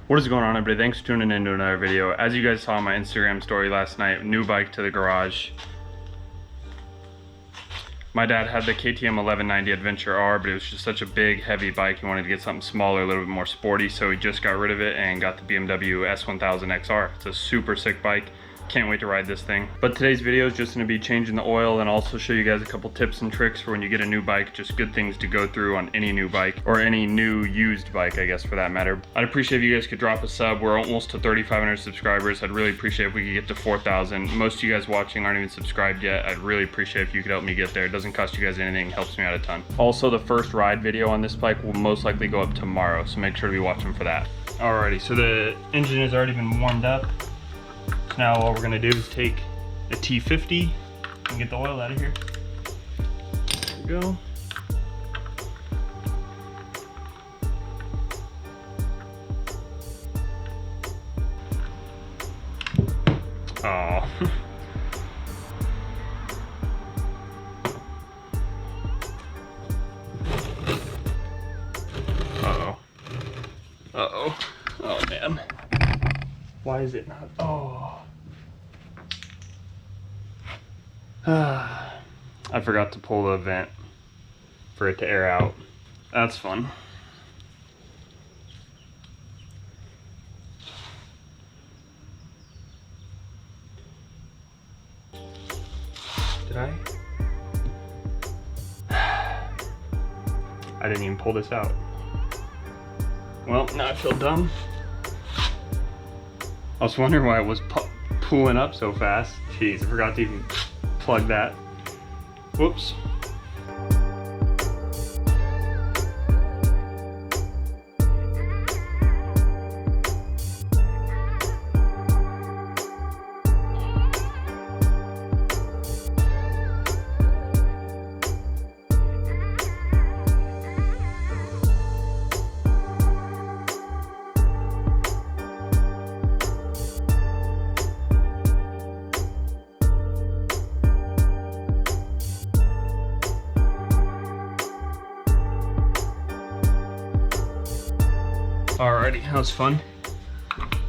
What is going on, everybody? Thanks for tuning in to another video. As you guys saw on my Instagram story last night, new bike to the garage. My dad had the KTM 1190 Adventure R, but it was just such a big, heavy bike. He wanted to get something smaller, a little bit more sporty, so he just got rid of it and got the BMW S1000XR. It's a super sick bike. Can't wait to ride this thing. But today's video is just going to be changing the oil and also show you guys a couple tips and tricks for when you get a new bike. Just good things to go through on any new bike, or any new used bike, I guess, for that matter. I'd appreciate if you guys could drop a sub. We're almost to 3,500 subscribers. I'd really appreciate if we could get to 4,000. Most of you guys watching aren't even subscribed yet. I'd really appreciate if you could help me get there. It doesn't cost you guys anything, helps me out a ton. Also, the first ride video on this bike will most likely go up tomorrow, so make sure to be watching for that. Alrighty, so the engine has already been warmed up. Now all we're gonna do is take a T50 and get the oil out of here. There we go. Oh. Uh-oh. Uh-oh. Oh man. Why is it not? Oh. I forgot to pull the vent for it to air out. That's fun. Did I? I didn't even pull this out. Well, now I feel dumb. I was wondering why it was pulling up so fast. Jeez, I forgot to even plug that. Whoops. Alrighty, that was fun.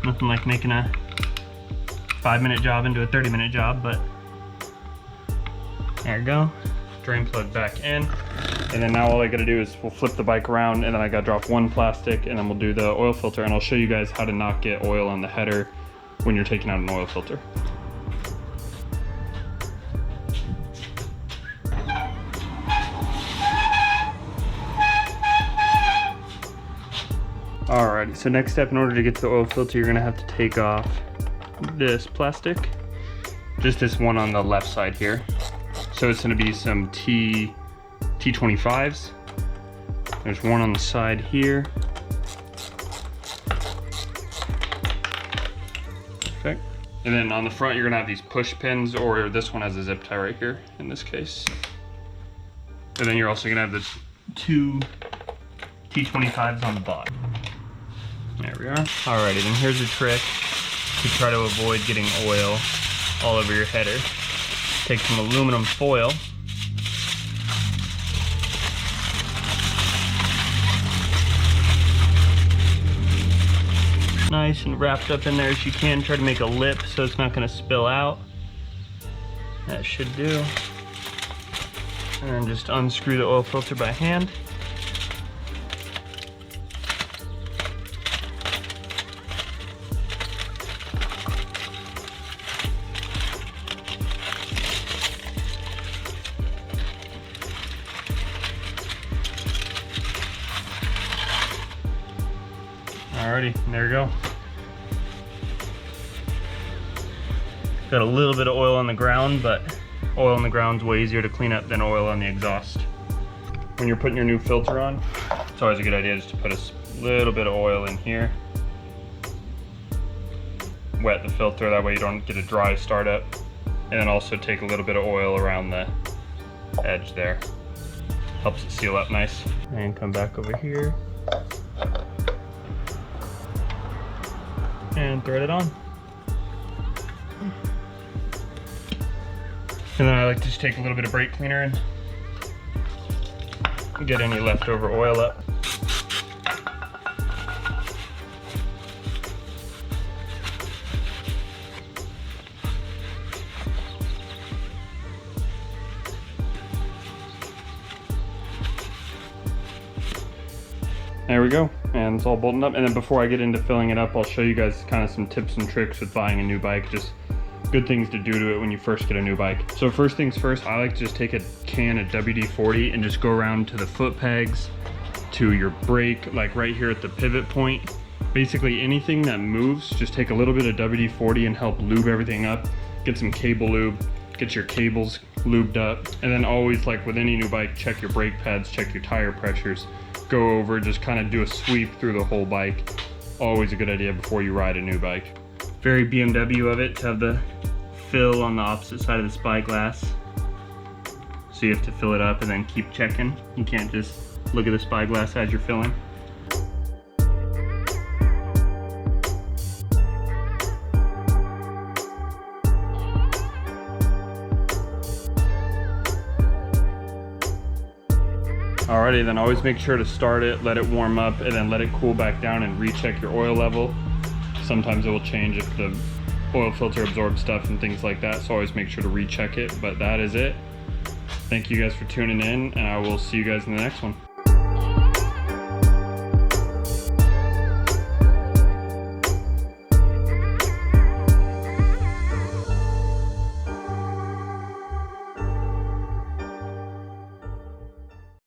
Nothing like making a 5-minute job into a 30-minute job, but there you go. Drain plug back in. And then now all I gotta do is we'll flip the bike around, and then I gotta drop one plastic, and then we'll do the oil filter, and I'll show you guys how to not get oil on the header when you're taking out an oil filter. Alrighty, so next step, in order to get to the oil filter, you're gonna have to take off this plastic. Just this one on the left side here. So it's gonna be some T25s. There's one on the side here. Perfect. And then on the front, you're gonna have these push pins, or this one has a zip tie right here, in this case. And then you're also gonna have the two T25s on the bottom. There we are. Alrighty, then here's a trick to try to avoid getting oil all over your header. Take some aluminum foil. Nice and wrapped up in there as you can. Try to make a lip so it's not going to spill out. That should do. And then just unscrew the oil filter by hand. Alrighty, there you go. Got a little bit of oil on the ground, but oil on the ground is way easier to clean up than oil on the exhaust. When you're putting your new filter on, it's always a good idea just to put a little bit of oil in here. Wet the filter, that way you don't get a dry startup. And then also take a little bit of oil around the edge there. Helps it seal up nice. And come back over here. And thread it on. And then I like to just take a little bit of brake cleaner and get any leftover oil up. There we go, and it's all bolted up. And then before I get into filling it up, I'll show you guys kind of some tips and tricks with buying a new bike, just good things to do to it when you first get a new bike. So first things first, I like to just take a can of WD-40 and just go around to the foot pegs, to your brake, like right here at the pivot point. Basically anything that moves, just take a little bit of WD-40 and help lube everything up. Get some cable lube, get your cables lubed up, and then always, like with any new bike, check your brake pads, check your tire pressures, go over, just kind of do a sweep through the whole bike. Always a good idea before you ride a new bike. Very BMW of it to have the fill on the opposite side of the spyglass. So you have to fill it up and then keep checking. You can't just look at the spyglass as you're filling. Alrighty, then always make sure to start it, let it warm up, and then let it cool back down and recheck your oil level. Sometimes it will change if the oil filter absorbs stuff and things like that, so always make sure to recheck it. But that is it. Thank you guys for tuning in, and I will see you guys in the next one.